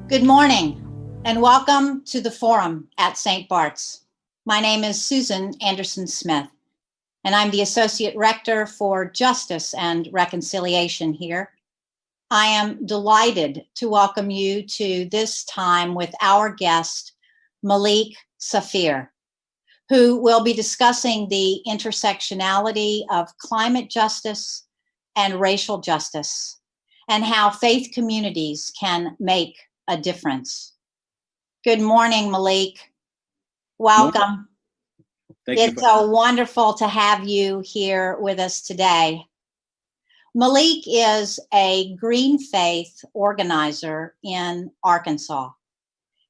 Good morning and welcome to the forum at St. Bart's. My name is Susan Anderson Smith, and I'm the Associate Rector for Justice and Reconciliation here. I am delighted to welcome you to this time with our guest, Malik Safir, who will be discussing the intersectionality of climate justice and racial justice, and how faith communities can make a difference. Good morning, Malik. Welcome. It's so wonderful to have you here with us today. Malik is a green faith organizer in Arkansas.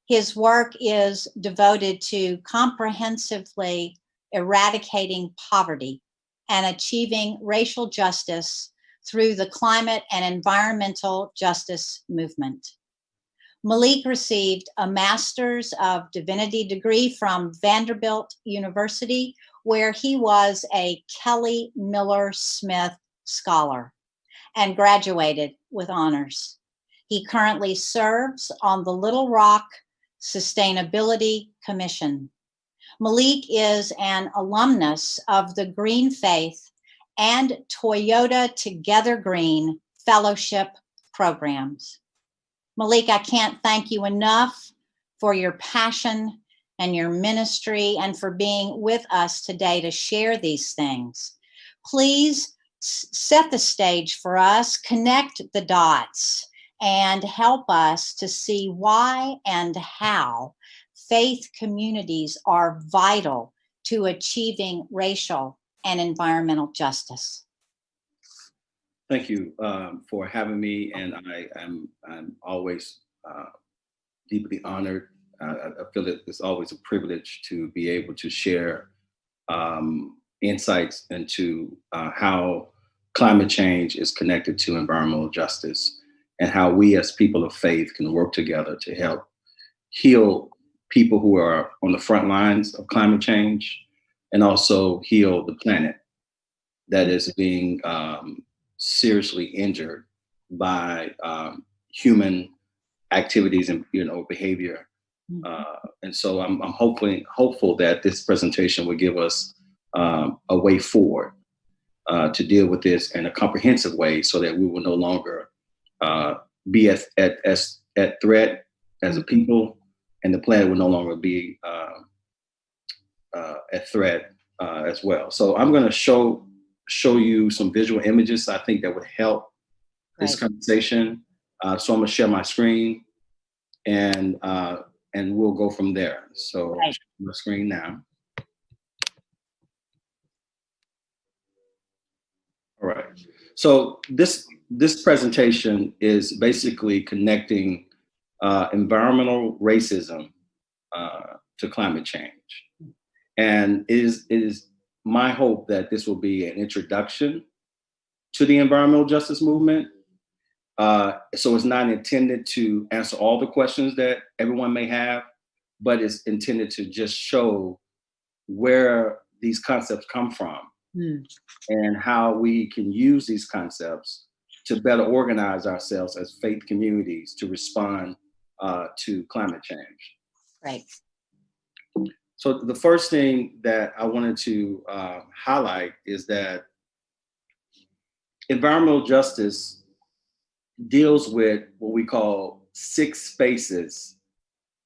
His work is devoted to comprehensively eradicating poverty and achieving racial justice through the climate and environmental justice movement. Malik received a Master's of Divinity degree from Vanderbilt University, where he was a Kelly Miller Smith Scholar and graduated with honors. He currently serves on the Little Rock Sustainability Commission. Malik is an alumnus of the Green Faith and Toyota Together Green Fellowship programs. Malik, I can't thank you enough for your passion and your ministry and for being with us today to share these things. Please set the stage for us, connect the dots, and help us to see why and how faith communities are vital to achieving racial and environmental justice. Thank you for having me, and I'm always deeply honored. I feel that it's always a privilege to be able to share insights into how climate change is connected to environmental justice, and how we as people of faith can work together to help heal people who are on the front lines of climate change, and also heal the planet that is being seriously injured by human activities and behavior. And so I'm hopeful that this presentation will give us a way forward to deal with this in a comprehensive way, so that we will no longer be at threat as a people, and the planet will no longer be at threat as well. So I'm going to show you some visual images I think that would help this conversation. So I'm going to share my screen, and we'll go from there. So I'll share my screen now. All right. So this presentation is basically connecting environmental racism to climate change, and it is my hope that this will be an introduction to the environmental justice movement. So it's not intended to answer all the questions that everyone may have, but it's intended to just show where these concepts come from and how we can use these concepts to better organize ourselves as faith communities to respond to climate change. Right. So the first thing that I wanted to highlight is that environmental justice deals with what we call 6 spaces,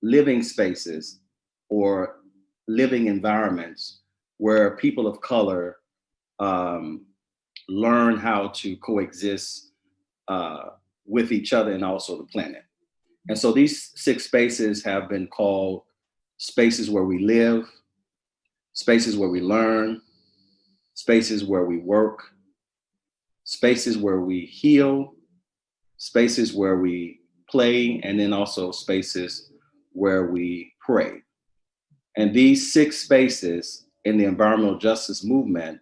living spaces, or living environments where people of color learn how to coexist with each other and also the planet. And so these 6 spaces have been called spaces where we live, spaces where we learn, spaces where we work, spaces where we heal, spaces where we play, and then also spaces where we pray. And these 6 spaces in the environmental justice movement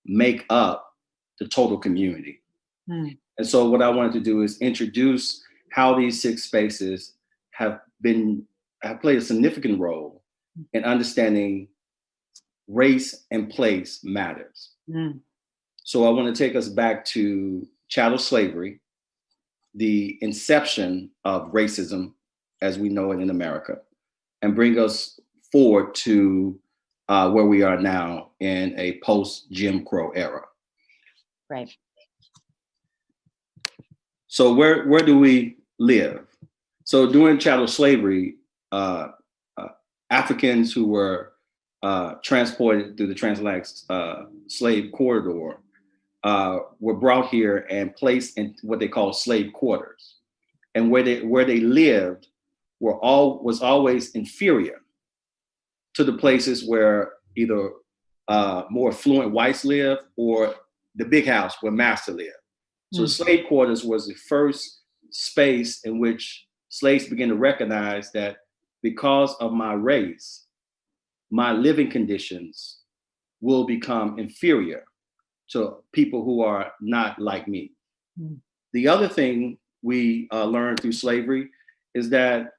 make up the total community. And so what I wanted to do is introduce how these 6 spaces have played a significant role in understanding race and place matters. So I want to take us back to chattel slavery, the inception of racism as we know it in America, and bring us forward to where we are now in a post-Jim Crow era. Right. So where do we live? So during chattel slavery, Africans who were transported through the transatlantic slave corridor were brought here and placed in what they call slave quarters, and where they lived was always inferior to the places where either more affluent whites lived or the big house where master lived. So the slave quarters was the first space in which slaves began to recognize that because of my race, my living conditions will become inferior to people who are not like me. The other thing we learned through slavery is that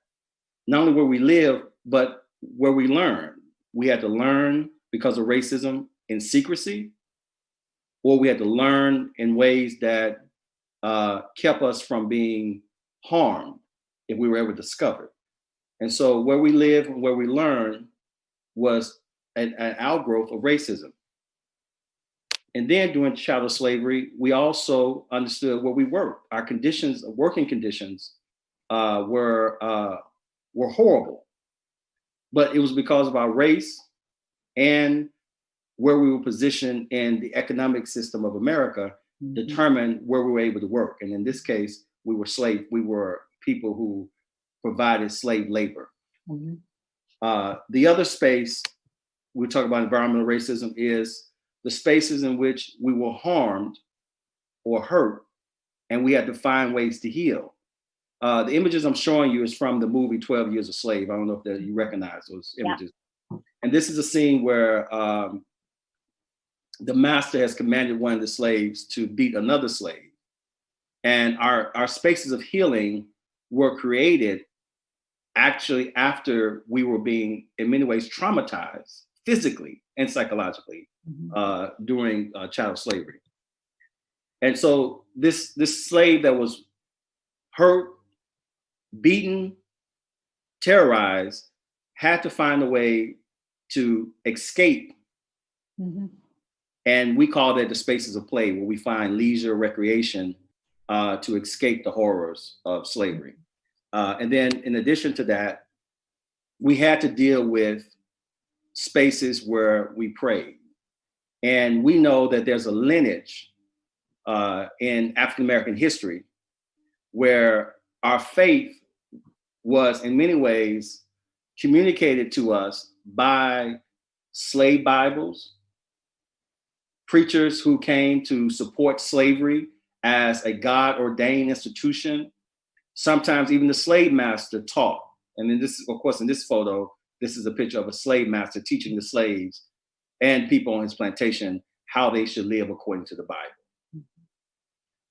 not only where we live, but where we learn. We had to learn because of racism in secrecy, or we had to learn in ways that kept us from being harmed if we were ever discovered. And so where we live and where we learn was an outgrowth of racism. And then during chattel slavery, we also understood where we worked. Our conditions, working conditions, were horrible, but it was because of our race and where we were positioned in the economic system of America determined where we were able to work. And in this case, we were people who provided slave labor. The other space we talk about environmental racism is the spaces in which we were harmed or hurt, and we had to find ways to heal. The images I'm showing you is from the movie 12 Years a Slave. I don't know if you recognize those images. Yeah. And this is a scene where the master has commanded one of the slaves to beat another slave. And our spaces of healing were created actually after we were being, in many ways, traumatized physically and psychologically during chattel slavery. And so this slave that was hurt, beaten, terrorized, had to find a way to escape. And we call that the spaces of play, where we find leisure, recreation to escape the horrors of slavery. And then in addition to that, we had to deal with spaces where we prayed. And we know that there's a lineage in African-American history where our faith was in many ways communicated to us by slave Bibles, preachers who came to support slavery as a God-ordained institution. Sometimes even the slave master taught. And in this, of course, in this photo, this is a picture of a slave master teaching the slaves and people on his plantation how they should live according to the Bible.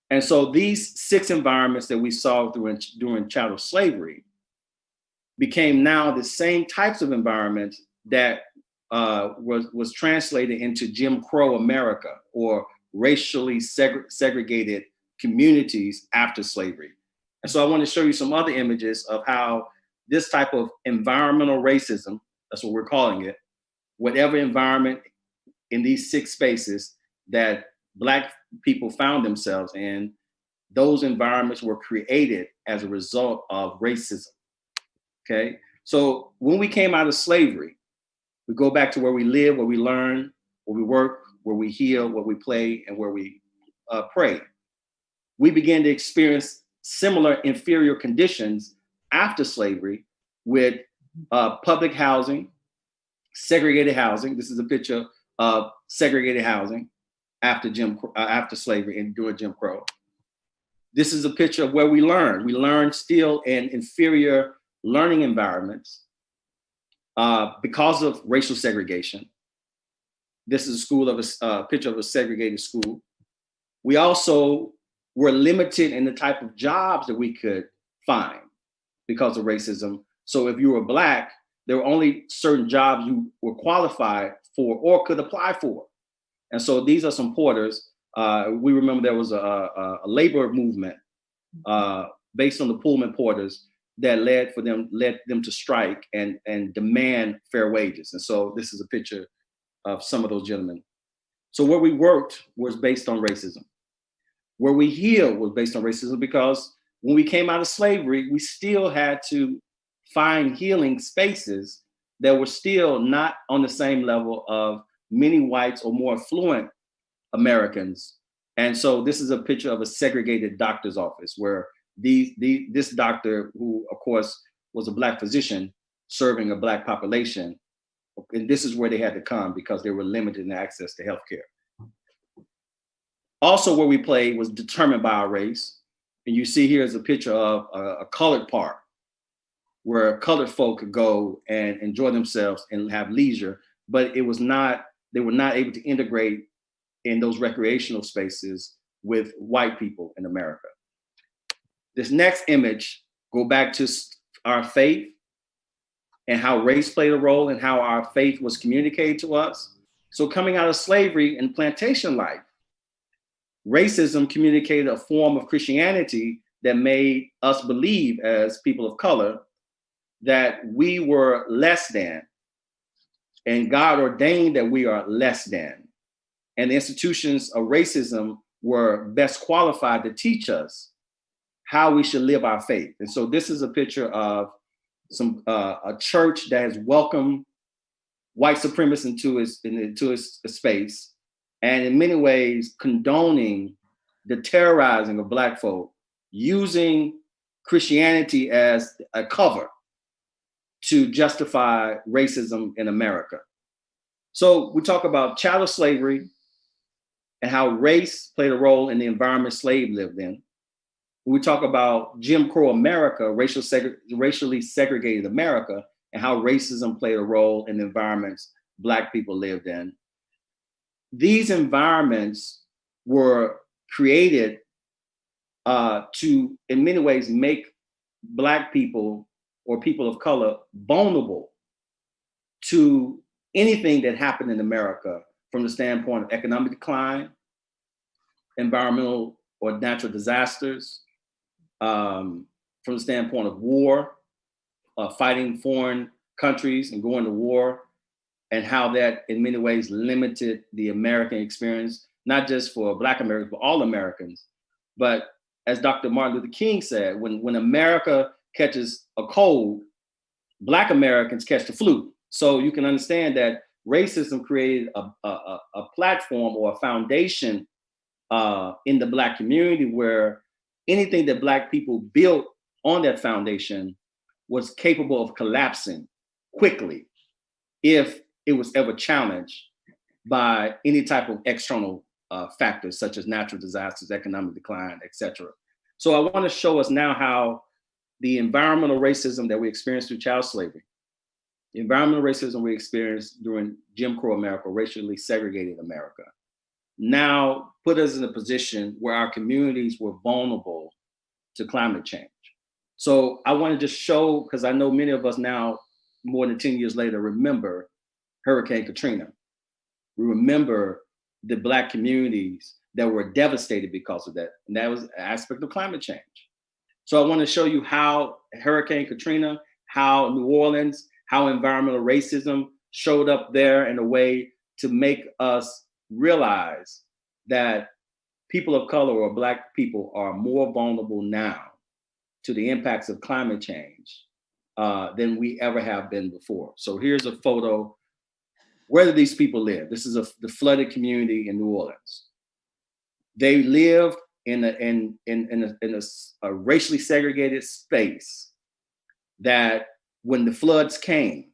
And so these 6 environments that we saw during chattel slavery became now the same types of environments that was translated into Jim Crow America, or racially segregated communities after slavery. And so I want to show you some other images of how this type of environmental racism, that's what we're calling it, whatever environment in these 6 spaces that Black people found themselves in, those environments were created as a result of racism. Okay, so when we came out of slavery, we go back to where we live, where we learn, where we work, where we heal, where we play, and where we pray. We began to experience similar inferior conditions after slavery with public housing, segregated housing. This is a picture of segregated housing after slavery and during Jim Crow. This is a picture of where we learn. We learn still in inferior learning environments because of racial segregation. This is a picture of a segregated school. We also were limited in the type of jobs that we could find because of racism. So if you were Black, there were only certain jobs you were qualified for or could apply for. And so these are some porters. We remember there was a labor movement based on the Pullman porters that led them to strike and demand fair wages. And so this is a picture of some of those gentlemen. So where we worked was based on racism. Where we healed was based on racism, because when we came out of slavery, we still had to find healing spaces that were still not on the same level of many whites or more affluent Americans. And so this is a picture of a segregated doctor's office where this doctor, who of course was a Black physician serving a Black population, and this is where they had to come because they were limited in access to healthcare. Also, where we played was determined by our race. And you see here is a picture of a colored park where colored folk could go and enjoy themselves and have leisure, but they were not able to integrate in those recreational spaces with white people in America. This next image go back to our faith and how race played a role and how our faith was communicated to us. So coming out of slavery and plantation life, racism communicated a form of Christianity that made us believe as people of color that we were less than, and God ordained that we are less than. And the institutions of racism were best qualified to teach us how we should live our faith. And so this is a picture of a church that has welcomed white supremacists into its space, and in many ways condoning the terrorizing of Black folk, using Christianity as a cover to justify racism in America. So we talk about chattel slavery and how race played a role in the environment slaves lived in. We talk about Jim Crow America, racially segregated America, and how racism played a role in the environments Black people lived in. These environments were created to, in many ways, make Black people or people of color vulnerable to anything that happened in America from the standpoint of economic decline, environmental or natural disasters, from the standpoint of war, fighting foreign countries and going to war, and how that in many ways limited the American experience, not just for Black Americans, but all Americans. But as Dr. Martin Luther King said, when America catches a cold, Black Americans catch the flu. So you can understand that racism created a platform or a foundation in the Black community where anything that Black people built on that foundation was capable of collapsing quickly if it was ever challenged by any type of external factors such as natural disasters, economic decline, etc. So I want to show us now how the environmental racism that we experienced through child slavery, the environmental racism we experienced during Jim Crow America, racially segregated America, now put us in a position where our communities were vulnerable to climate change. So I want to just show, because I know many of us now, more than 10 years later, remember Hurricane Katrina. We remember the Black communities that were devastated because of that. And that was an aspect of climate change. So I want to show you how Hurricane Katrina, how New Orleans, how environmental racism showed up there in a way to make us realize that people of color or Black people are more vulnerable now to the impacts of climate change than we ever have been before. So here's a photo. Where do these people live? This is the flooded community in New Orleans. They lived in a racially segregated space that when the floods came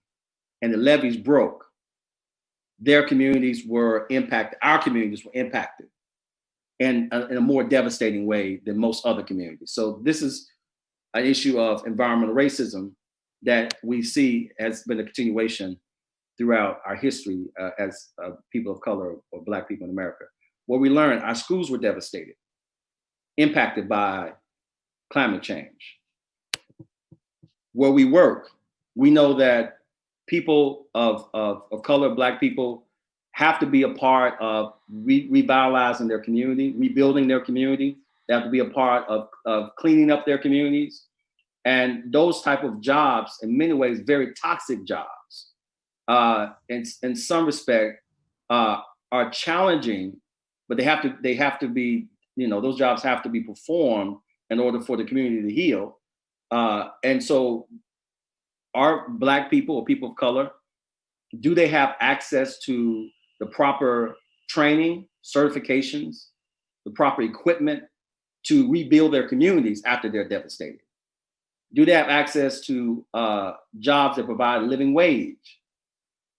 and the levees broke, their communities were impacted, our communities were impacted in a more devastating way than most other communities. So this is an issue of environmental racism that we see has been a continuation throughout our history as people of color or Black people in America. What we learned, our schools were devastated, impacted by climate change. Where we work, we know that people of color, Black people, have to be a part of revitalizing their community, rebuilding their community. They have to be a part of cleaning up their communities. And those type of jobs, in many ways, very toxic jobs, in some respect, are challenging, but they have to be, those jobs have to be performed in order for the community to heal. And so, are Black people or people of color, do they have access to the proper training, certifications, the proper equipment to rebuild their communities after they're devastated? Do they have access to jobs that provide a living wage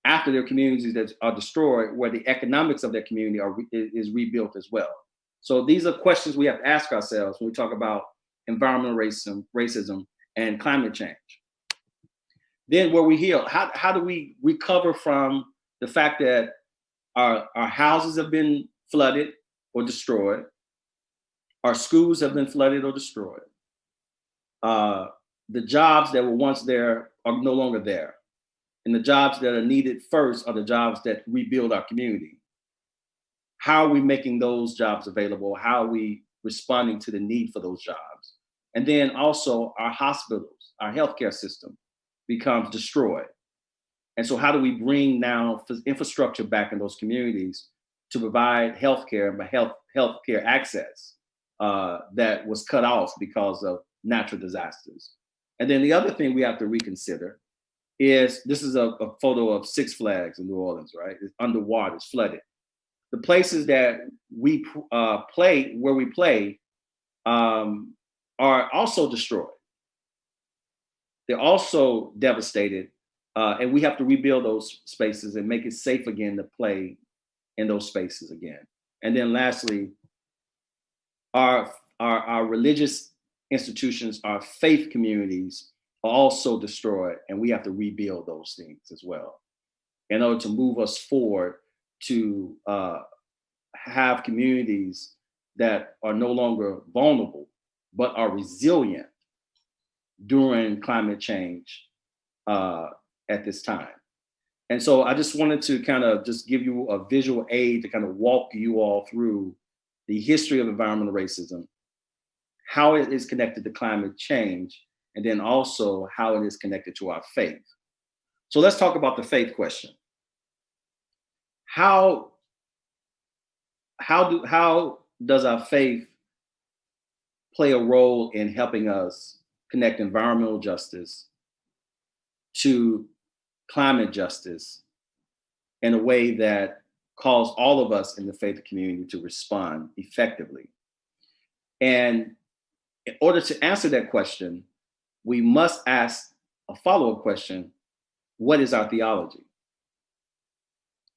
after their communities that are destroyed, where the economics of their community is rebuilt as well? So these are questions we have to ask ourselves when we talk about environmental racism and climate change. Then where we heal, how do we recover from the fact that our houses have been flooded or destroyed, our schools have been flooded or destroyed, the jobs that were once there are no longer there, and the jobs that are needed first are the jobs that rebuild our community? How are we making those jobs available? How are we responding to the need for those jobs? And then also our hospitals, our healthcare system becomes destroyed. And so how do we bring now infrastructure back in those communities to provide healthcare and healthcare access that was cut off because of natural disasters? And then the other thing we have to reconsider is, this is a photo of Six Flags in New Orleans, right? It's underwater, it's flooded. The places that we play, are also destroyed. They're also devastated, and we have to rebuild those spaces and make it safe again to play in those spaces again. And then lastly, our religious institutions, our faith communities are also destroyed, and we have to rebuild those things as well in order to move us forward to have communities that are no longer vulnerable, but are resilient during climate change at this time. And so I just wanted to kind of just give you a visual aid to kind of walk you all through the history of environmental racism, how it is connected to climate change, and then also how it is connected to our faith. So let's talk about the faith question. How does our faith play a role in helping us connect environmental justice to climate justice in a way that calls all of us in the faith community to respond effectively? And in order to answer that question, we must ask a follow-up question: what is our theology?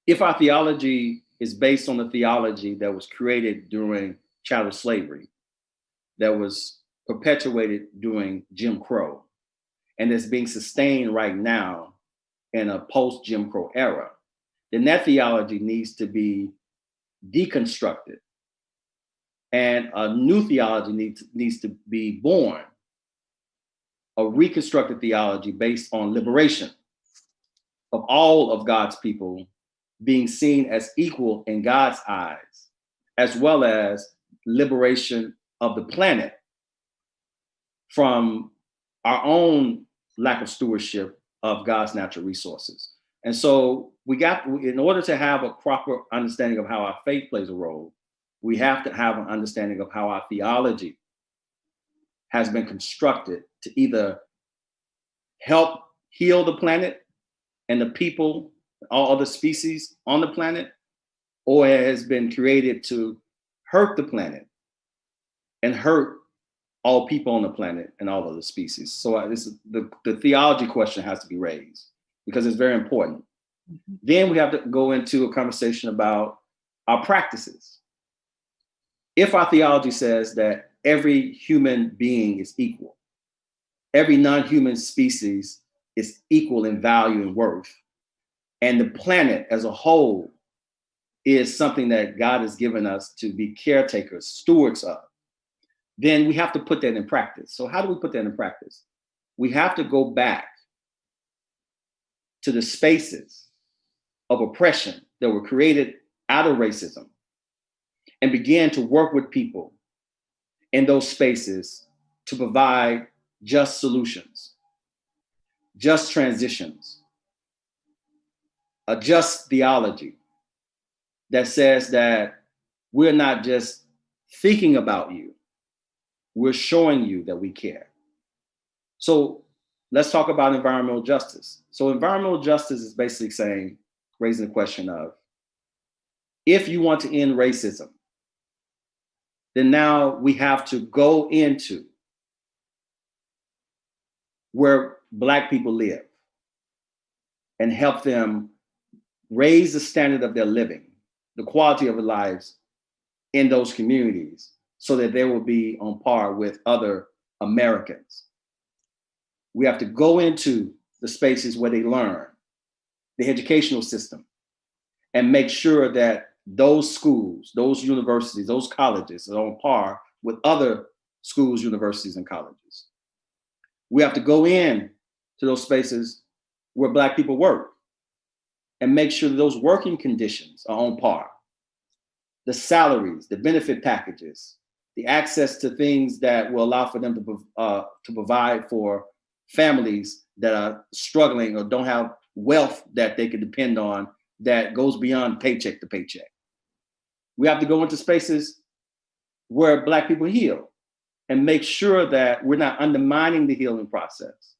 If our theology is based on the theology that was created during chattel slavery, that was perpetuated during Jim Crow, and that's being sustained right now in a post-Jim Crow era, then that theology needs to be deconstructed, and a new theology needs to be born, a reconstructed theology based on liberation of all of God's people being seen as equal in God's eyes, as well as liberation of the planet from our own lack of stewardship of God's natural resources. And so in order to have a proper understanding of how our faith plays a role, we have to have an understanding of how our theology has been constructed to either help heal the planet and the people, all other species on the planet, or it has been created to hurt the planet and hurt all people on the planet and all other species. So the theology question has to be raised because it's very important. Mm-hmm. Then we have to go into a conversation about our practices. If our theology says that every human being is equal, every non-human species is equal in value and worth, and the planet as a whole is something that God has given us to be caretakers, stewards of, then we have to put that in practice. So how do we put that in practice? We have to go back to the spaces of oppression that were created out of racism and begin to work with people in those spaces to provide just solutions, just transitions, a just theology that says that we're not just thinking about you, we're showing you that we care. So let's talk about environmental justice. So environmental justice is basically saying, raising the question of, if you want to end racism, then now we have to go into where Black people live and help them raise the standard of their living, the quality of their lives in those communities, so that they will be on par with other Americans. We have to go into the spaces where they learn, the educational system, and make sure that those schools, those universities, those colleges are on par with other schools, universities, and colleges. We have to go in to those spaces where Black people work and make sure that those working conditions are on par. The salaries, the benefit packages, the access to things that will allow for them to provide for families that are struggling or don't have wealth that they can depend on that goes beyond paycheck to paycheck. We have to go into spaces where Black people heal and make sure that we're not undermining the healing process,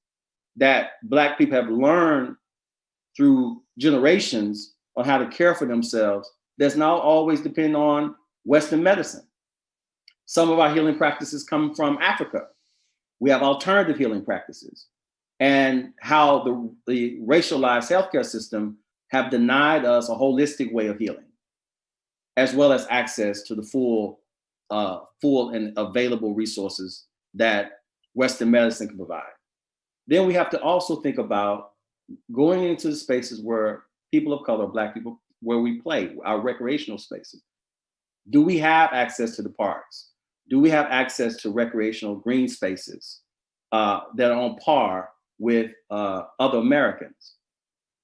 that Black people have learned through generations on how to care for themselves. That's not always depend on Western medicine. Some of our healing practices come from Africa. We have alternative healing practices, and how the racialized healthcare system have denied us a holistic way of healing, as well as access to the full and available resources that Western medicine can provide. Then we have to also think about going into the spaces where people of color, Black people, where we play, our recreational spaces. Do we have access to the parks? Do we have access to recreational green spaces that are on par with other Americans?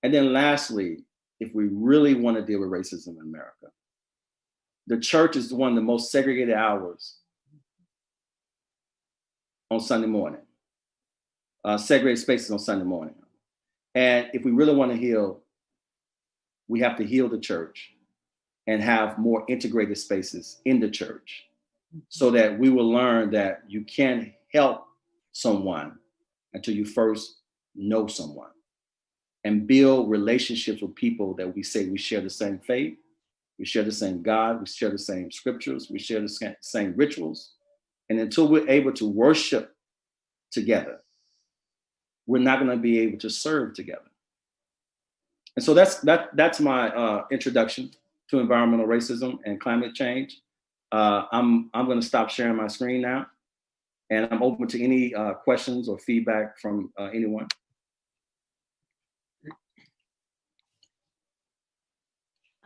And then lastly, if we really want to deal with racism in America, the church is one of the most segregated hours on Sunday morning, segregated spaces on Sunday morning. And if we really want to heal, we have to heal the church and have more integrated spaces in the church, so that we will learn that you can't help someone until you first know someone, and build relationships with people that we say we share the same faith, we share the same God, we share the same scriptures, we share the same rituals. And until we're able to worship together, we're not going to be able to serve together. And so that's my introduction to environmental racism and climate change. I'm going to stop sharing my screen now, and I'm open to any questions or feedback from anyone.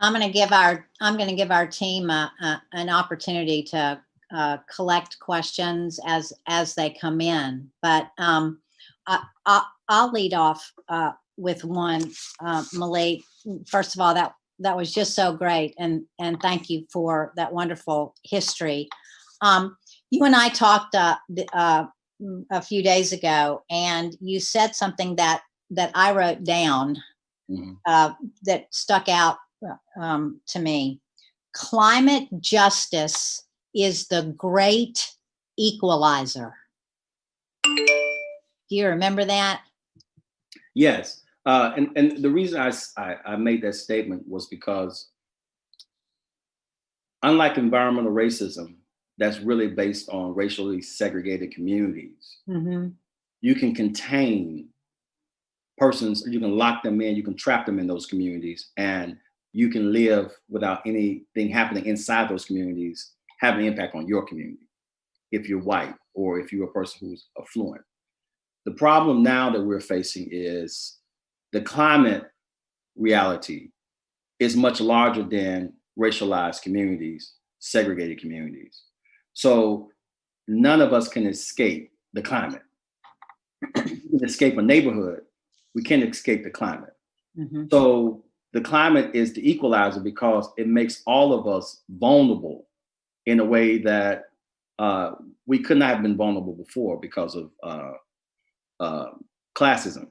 I'm going to give our team an opportunity to collect questions as they come in. But I'll lead off with one. Malay, first of all, that was just so great, and thank you for that wonderful history. You and I talked a few days ago, and you said something that I wrote down that stuck out to me. Climate justice is the great equalizer. Do you remember that? Yes. And the reason I made that statement was because, unlike environmental racism, that's really based on racially segregated communities, you can contain persons, you can lock them in, you can trap them in those communities, and you can live without anything happening inside those communities having an impact on your community, if you're white or if you're a person who's affluent. The problem now that we're facing is the climate reality is much larger than racialized communities, segregated communities. So none of us can escape the climate. We can escape a neighborhood, we can't escape the climate. So the climate is the equalizer because it makes all of us vulnerable in a way that we could not have been vulnerable before because of classism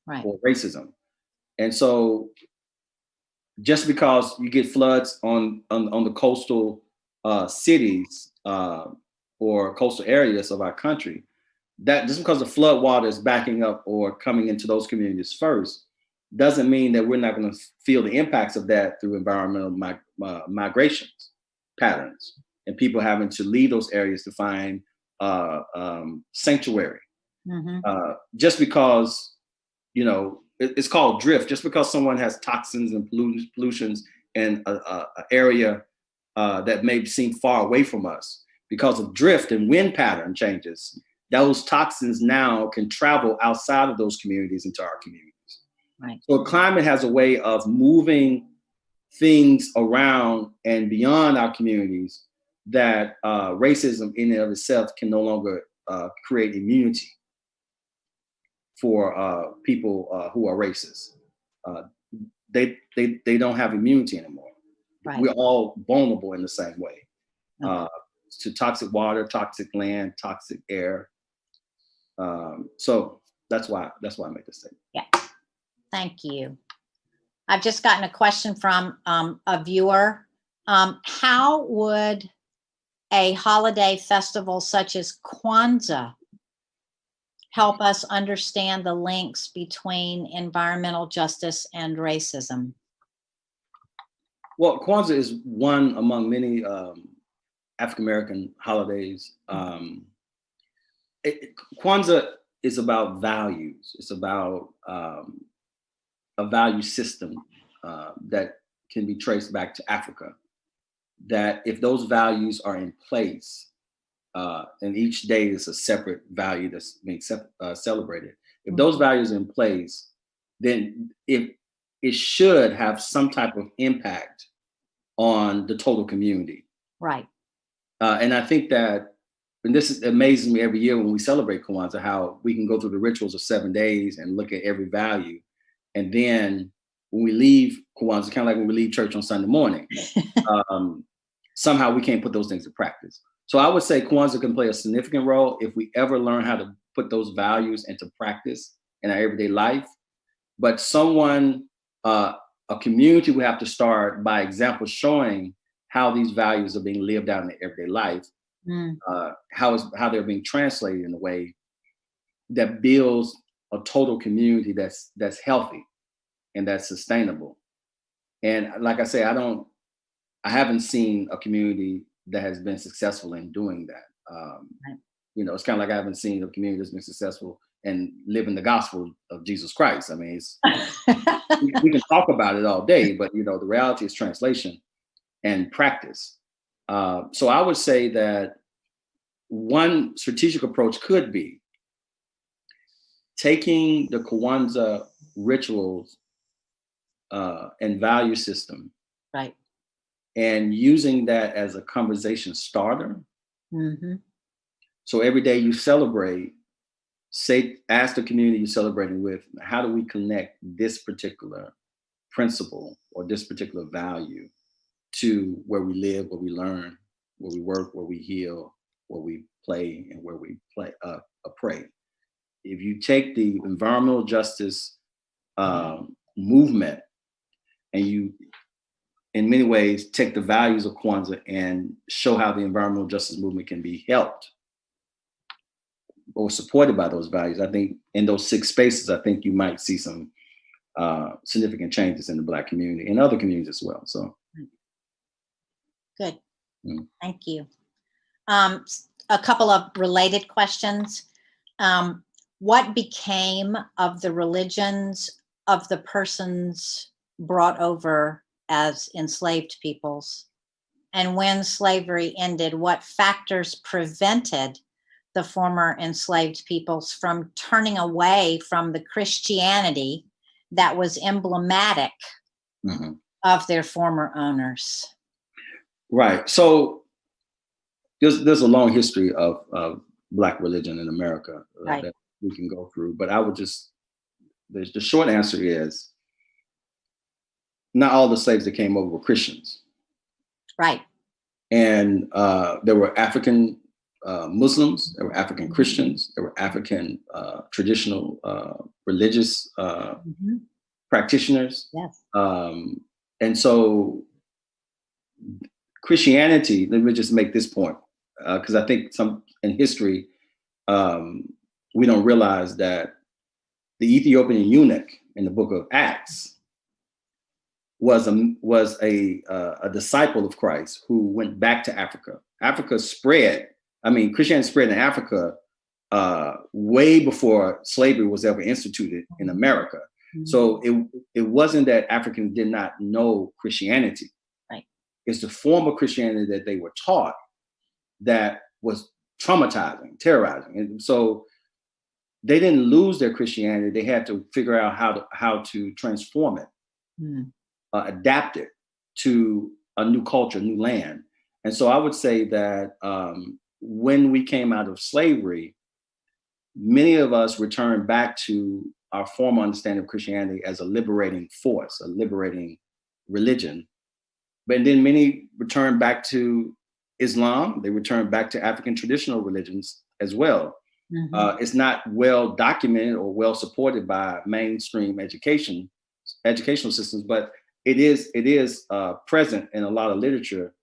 Right. or racism. And so just because you get floods on the coastal cities or coastal areas of our country, that just because the flood water is backing up or coming into those communities first, doesn't mean that we're not going to feel the impacts of that through environmental migrations patterns and people having to leave those areas to find sanctuary. Mm-hmm. Just because, it's called drift. Just because someone has toxins and pollutions in an area that may seem far away from us, because of drift and wind pattern changes, those toxins now can travel outside of those communities into our communities. Right. So climate has a way of moving things around and beyond our communities that racism in and of itself can no longer create immunity for people who are racist. They don't have immunity anymore. Right. We're all vulnerable in the same way Okay. to toxic water, toxic land, toxic air. So that's why I make this statement. Yeah. Thank you. I've just gotten a question from a viewer. How would a holiday festival such as Kwanzaa help us understand the links between environmental justice and racism? Well, Kwanzaa is one among many African-American holidays. Kwanzaa is about values. It's about a value system that can be traced back to Africa. That if those values are in place, and each day is a separate value that's being celebrated. If those values are in place, then it should have some type of impact on the total community. Right. And I think that, and this amazes me every year when we celebrate Kwanzaa, how we can go through the rituals of 7 days and look at every value. And then when we leave Kwanzaa, kind of like when we leave church on Sunday morning, somehow we can't put those things in practice. So I would say Kwanzaa can play a significant role if we ever learn how to put those values into practice in our everyday life. But a community will have to start by example, showing how these values are being lived out in their everyday life, how they're being translated in a way that builds a total community that's healthy and that's sustainable. And like I say, I haven't seen a community that has been successful in doing that. Right. It's kind of like I haven't seen a community that's been successful in living the gospel of Jesus Christ. I mean, we can talk about it all day, but the reality is translation and practice. So I would say that one strategic approach could be taking the Kwanzaa rituals and value system, right, and using that as a conversation starter. Mm-hmm. So every day you celebrate, ask the community you're celebrating with, how do we connect this particular principle or this particular value to where we live, where we learn, where we work, where we heal, where we play, and where we pray. If you take the environmental justice movement and you, in many ways, take the values of Kwanzaa and show how the environmental justice movement can be helped or supported by those values, I think in those 6 spaces, I think you might see some significant changes in the Black community and other communities as well. So, good. Thank you. A couple of related questions. What became of the religions of the persons brought over as enslaved peoples? And when slavery ended, what factors prevented the former enslaved peoples from turning away from the Christianity that was emblematic of their former owners? Right. So there's a long history of Black religion in America that we can go through, but I would the short answer is not all the slaves that came over were Christians. Right. And there were African Muslims, there were African Christians, there were African traditional religious practitioners. Yes. And so Christianity, let me just make this point, because I think some in history, we don't realize that the Ethiopian eunuch in the book of Acts was a disciple of Christ who went back to Africa. Africa spread. I mean, Christianity spread in Africa way before slavery was ever instituted in America. Mm-hmm. So it wasn't that Africans did not know Christianity. Right. It's the form of Christianity that they were taught that was traumatizing, terrorizing. And so they didn't lose their Christianity. They had to figure out how to transform it, adapt it to a new culture, new land. And so I would say that when we came out of slavery, many of us returned back to our former understanding of Christianity as a liberating force, a liberating religion. But then many returned back to Islam. They returned back to African traditional religions as well. Mm-hmm. It's not well documented or well supported by mainstream educational systems, but it is present in a lot of literature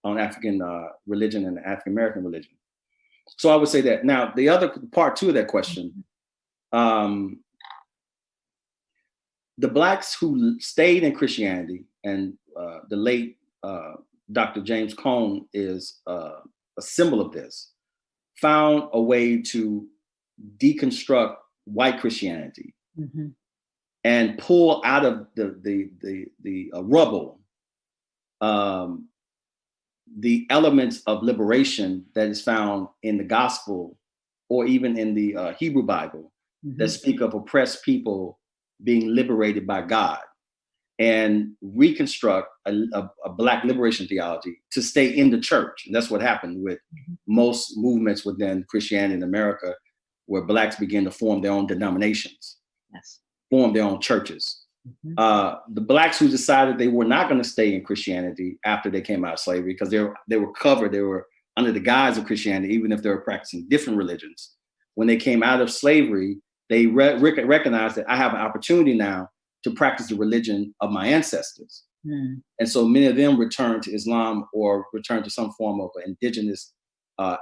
on African religion and African American religion. So I would say that. Now, the other part two of that question, the Blacks who stayed in Christianity, and the late Dr. James Cone is a symbol of this, found a way to deconstruct white Christianity and pull out of the rubble the elements of liberation that is found in the gospel or even in the Hebrew Bible that speak of oppressed people being liberated by God, and reconstruct a Black liberation theology to stay in the church. And that's what happened with most movements within Christianity in America, where Blacks began to form their own denominations, form their own churches. The Blacks who decided they were not going to stay in Christianity after they came out of slavery, because they were covered, they were under the guise of Christianity, even if they were practicing different religions. When they came out of slavery, they recognized that I have an opportunity now to practice the religion of my ancestors. And so many of them returned to Islam or returned to some form of an indigenous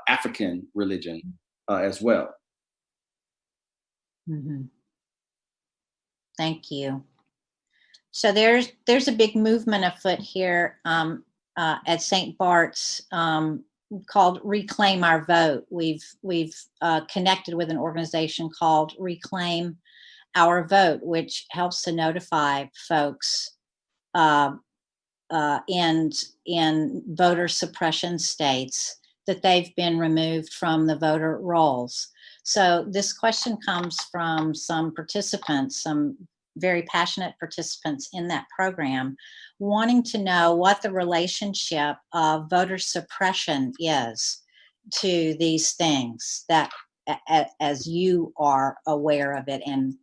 African religion as well. Thank you. So there's a big movement afoot here at St. Bart's called Reclaim Our Vote. We've connected with an organization called Reclaim Our Vote, which helps to notify folks in voter suppression states that they've been removed from the voter rolls. So this question comes from some participants, some very passionate participants in that program, wanting to know what the relationship of voter suppression is to these things, that as you are aware of it and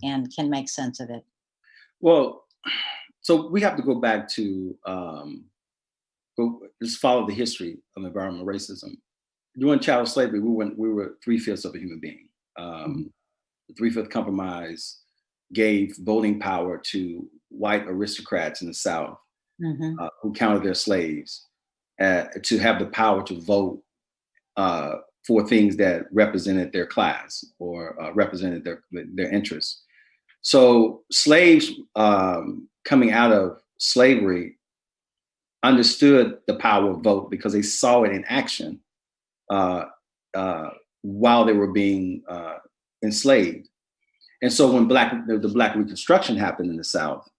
can make sense of it. Well, so we have to go back to just follow the history of environmental racism. During chattel slavery, we were 3/5 of a human being. The 3/5 compromise gave voting power to white aristocrats in the South who counted their slaves to have the power to vote for things that represented their class or represented their interests. So slaves coming out of slavery understood the power of vote because they saw it in action while they were being enslaved. And so when the Black Reconstruction happened in the South,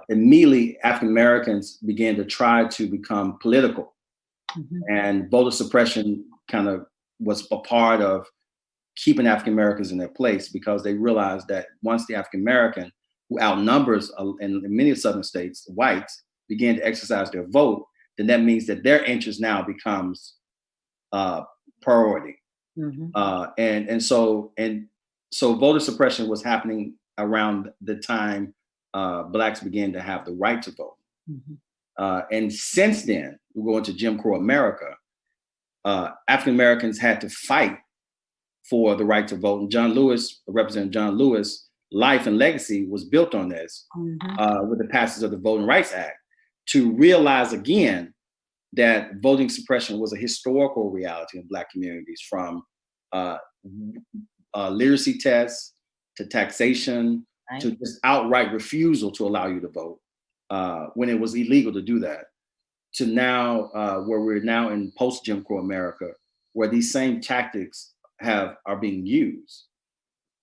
immediately African Americans began to try to become political. And voter suppression kind of was a part of keeping African Americans in their place, because they realized that once the African American, who outnumbers in many Southern states, the whites, began to exercise their vote, then that means that their interest now becomes priority. So voter suppression was happening around the time Blacks began to have the right to vote. And since then, we go into Jim Crow America, African Americans had to fight for the right to vote. And John Lewis, Representative John Lewis, life and legacy was built on this with the passage of the Voting Rights Act, to realize again that voting suppression was a historical reality in Black communities, from literacy tests to taxation to just outright refusal to allow you to vote when it was illegal to do that, to now where we're now in post-Jim Crow America, where these same tactics are being used.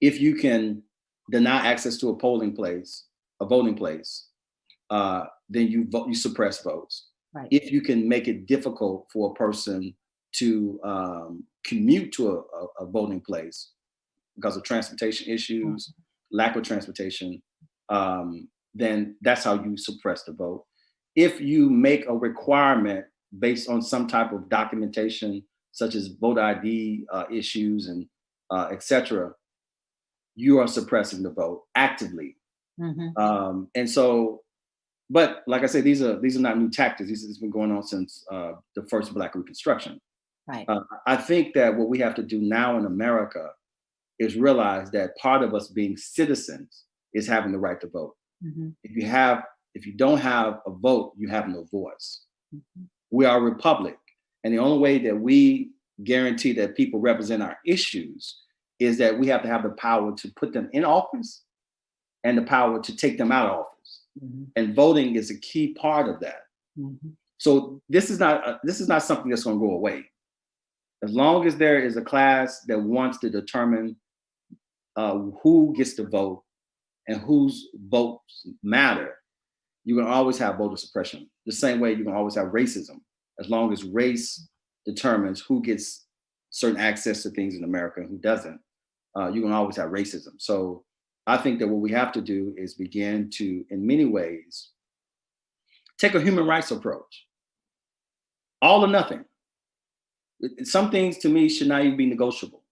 If you can deny access to a voting place, then you suppress votes. Right. If you can make it difficult for a person to commute to a voting place because of transportation issues, lack of transportation, then that's how you suppress the vote. If you make a requirement based on some type of documentation, such as voter ID issues and et cetera, you are suppressing the vote actively. And so, but like I said, these are not new tactics. This has been going on since the first Black Reconstruction. Right. I think that what we have to do now in America is realize that part of us being citizens is having the right to vote. If you don't have a vote, you have no voice. We are a republic, and the only way that we guarantee that people represent our issues is that we have to have the power to put them in office and the power to take them out of office. And voting is a key part of that. So this is not something that's going to go away. As long as there is a class that wants to determine who gets to vote and whose votes matter, you're going to always have voter suppression. The same way you're going to always have racism. As long as race determines who gets certain access to things in America and who doesn't, you're going to always have racism. So I think that what we have to do is begin to, in many ways, take a human rights approach. All or nothing. Some things to me should not even be negotiable.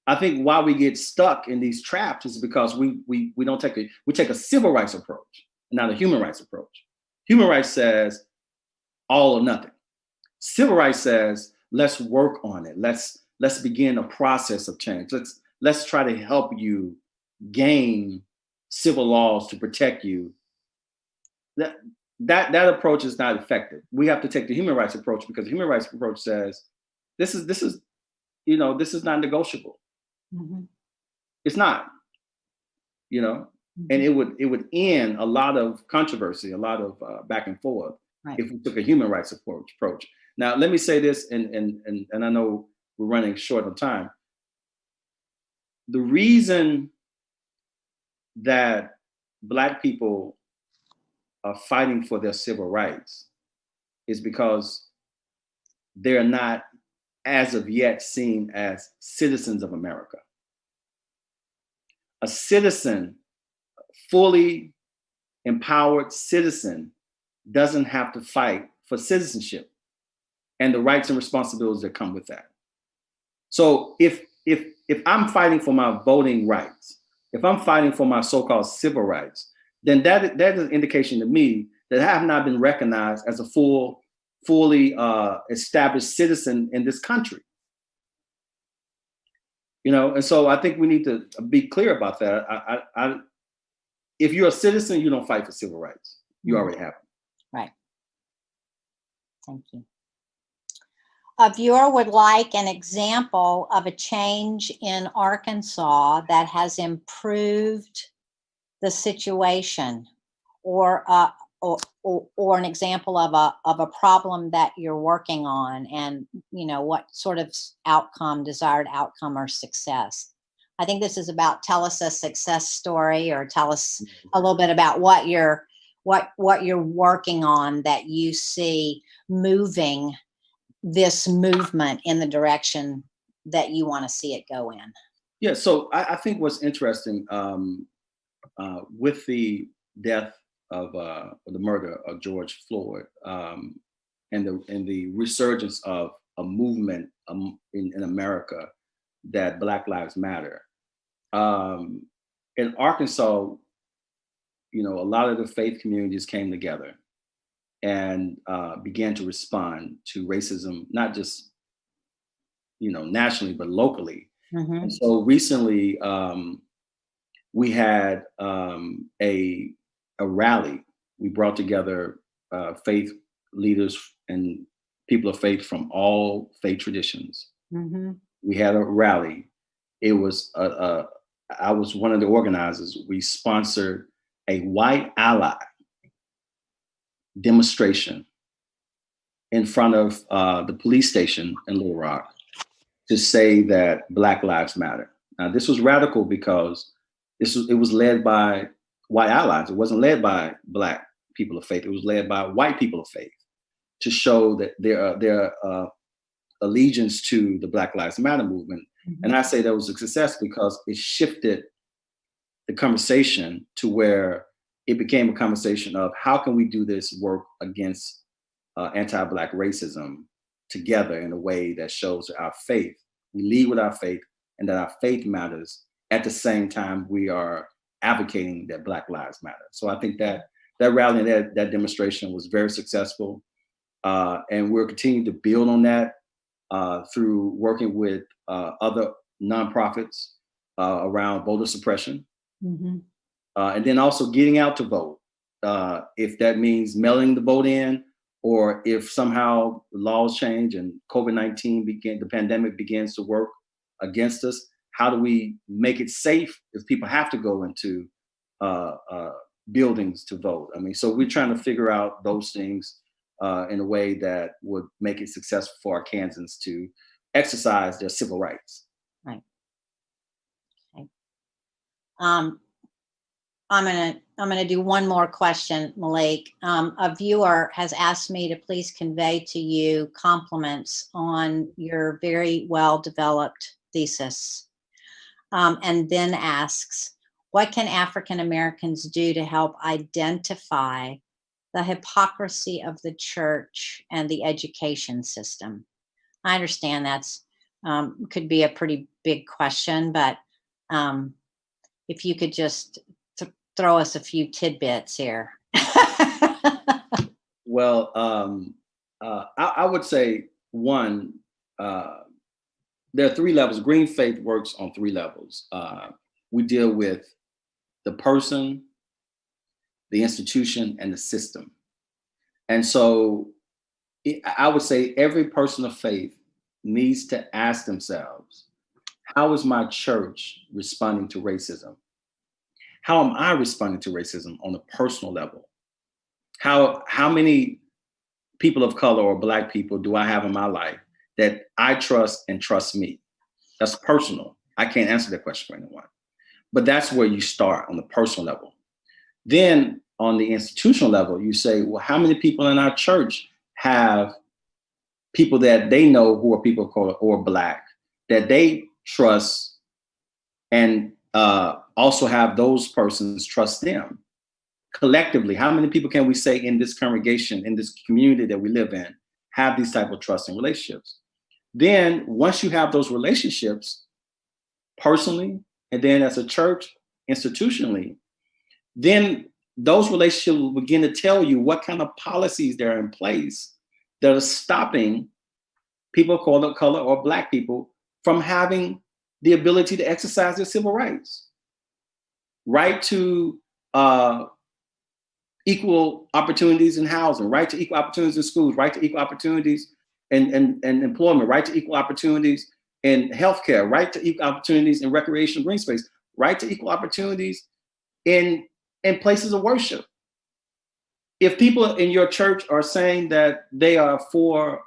I think why we get stuck in these traps is because we don't take we take a civil rights approach, not a human rights approach. Human rights says all or nothing. Civil rights says let's work on it. Let's begin a process of change. Let's try to help you gain civil laws to protect you. That approach is not effective. We have to take the human rights approach, because the human rights approach says this is not negotiable. It's not, and it would end a lot of controversy, a lot of back and forth, if we took a human rights approach. Now, let me say this, and I know we're running short on time. The reason that Black people are fighting for their civil rights is because they're not, as of yet, seen as citizens of America. A citizen, fully empowered citizen, doesn't have to fight for citizenship and the rights and responsibilities that come with that. So if I'm fighting for my voting rights, if I'm fighting for my so-called civil rights, then that is an indication to me that I have not been recognized as a fully established citizen in this country. And so I think we need to be clear about that. If you're a citizen, you don't fight for civil rights. You already have them. Right. Thank you. A viewer would like an example of a change in Arkansas that has improved the situation, or an example of a problem that you're working on, and what sort of desired outcome or success. I think this is about, tell us a success story, or tell us a little bit about what you're working on that you see moving this movement in the direction that you want to see it go in. Yeah, so I think what's interesting with the death of the murder of George Floyd, and the resurgence of a movement in America that Black Lives Matter. In Arkansas, a lot of the faith communities came together and began to respond to racism, not just, nationally, but locally. And so recently, we had a rally. We brought together faith leaders and people of faith from all faith traditions. We had a rally. It was I was one of the organizers. We sponsored a white ally demonstration in front of the police station in Little Rock to say that Black Lives Matter. Now, this was radical because it was led by white allies. It wasn't led by Black people of faith. It was led by white people of faith to show that their allegiance to the Black Lives Matter movement. And I say that was a success because it shifted the conversation to where it became a conversation of how can we do this work against anti-Black racism together in a way that shows that our faith, we lead with our faith and that our faith matters. At the same time, we are advocating that Black Lives Matter. So I think that rally and that demonstration was very successful. And we're continuing to build on that through working with other nonprofits around voter suppression. And then also getting out to vote. If that means mailing the vote in, or if somehow laws change and COVID-19 the pandemic begins to work against us, how do we make it safe if people have to go into buildings to vote? I mean, so we're trying to figure out those things in a way that would make it successful for our Kansans to exercise their civil rights. Right. Okay. I'm gonna do one more question, Malik. A viewer has asked me to please convey to you compliments on your very well-developed thesis, and then asks, what can African Americans do to help identify the hypocrisy of the church and the education system? I understand that's could be a pretty big question, but if you could just throw us a few tidbits here. Well, I would say one, there are three levels. Green Faith works on three levels. We deal with the person, the institution, and the system. And so I would say every person of faith needs to ask themselves, how is my church responding to racism? How am I responding to racism on a personal level? How many people of color or Black people do I have in my life that I trust and trust me? That's personal. I can't answer that question for anyone. But that's where you start on the personal level. Then on the institutional level, you say, well, how many people in our church have people that they know who are people of color or Black that they trust and also have those persons trust them? Collectively, how many people can we say in this congregation, in this community that we live in, have these type of trusting relationships? Then once you have those relationships personally, and then as a church, institutionally, then those relationships will begin to tell you what kind of policies there are in place that are stopping people of color or Black people from having the ability to exercise their civil rights. Right to equal opportunities in housing, right to equal opportunities in schools, right to equal opportunities in employment, right to equal opportunities in healthcare, right to equal opportunities in recreation, green space, right to equal opportunities in places of worship. If people in your church are saying that they are for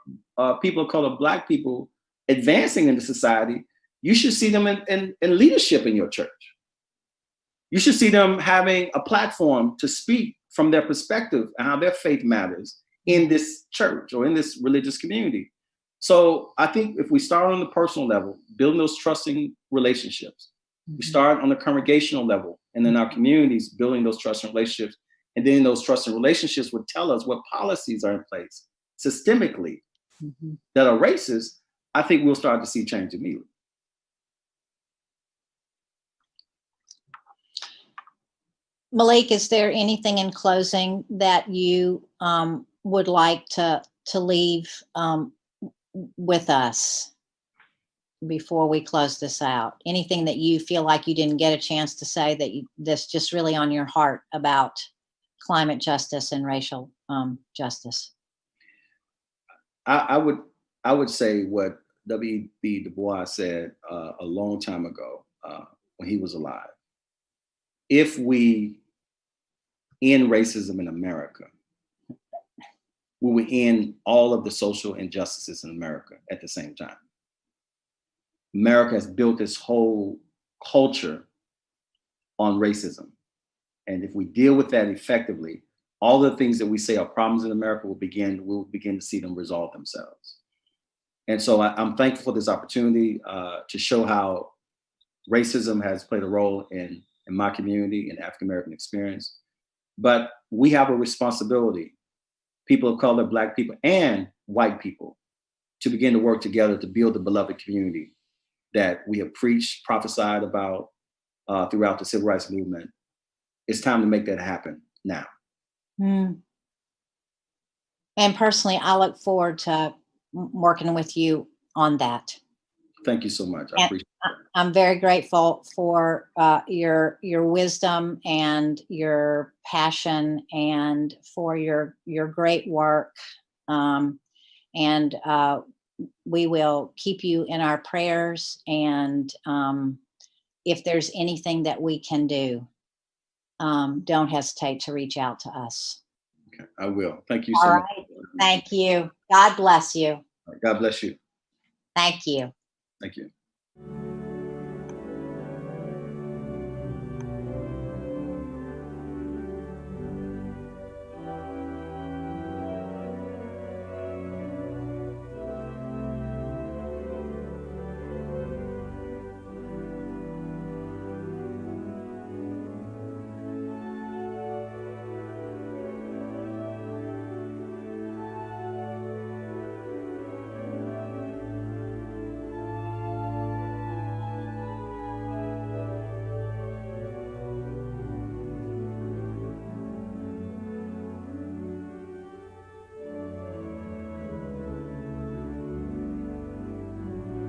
people of color, Black people advancing into society, you should see them in leadership in your church. You should see them having a platform to speak from their perspective and how their faith matters in this church or in this religious community. So I think if we start on the personal level, building those trusting relationships, we start on the congregational level and in our communities, building those trusting relationships, and then those trusting relationships would tell us what policies are in place systemically that are racist. I think we'll start to see change immediately. Malik, is there anything in closing that you would like to leave with us before we close this out? Anything that you feel like you didn't get a chance to say that's just really on your heart about climate justice and racial justice? I would say what W.B. Du Bois said a long time ago when he was alive. If we end racism in America, we will end all of the social injustices in America at the same time. America has built this whole culture on racism. And if we deal with that effectively, all the things that we say are problems in America we'll begin to see them resolve themselves. And so I'm thankful for this opportunity to show how racism has played a role in my community and African American experience. But we have a responsibility, people of color, Black people, and white people, to begin to work together to build the beloved community that we have preached, prophesied about throughout the civil rights movement. It's time to make that happen now. Mm. And personally, I look forward to working with you on that. Thank you so much. I appreciate it. I'm very grateful for your wisdom and your passion, and for your great work. And we will keep you in our prayers. And if there's anything that we can do, don't hesitate to reach out to us. Okay, I will. Thank you All so much. right. Thank you. God bless you. God bless you. Thank you. Thank you.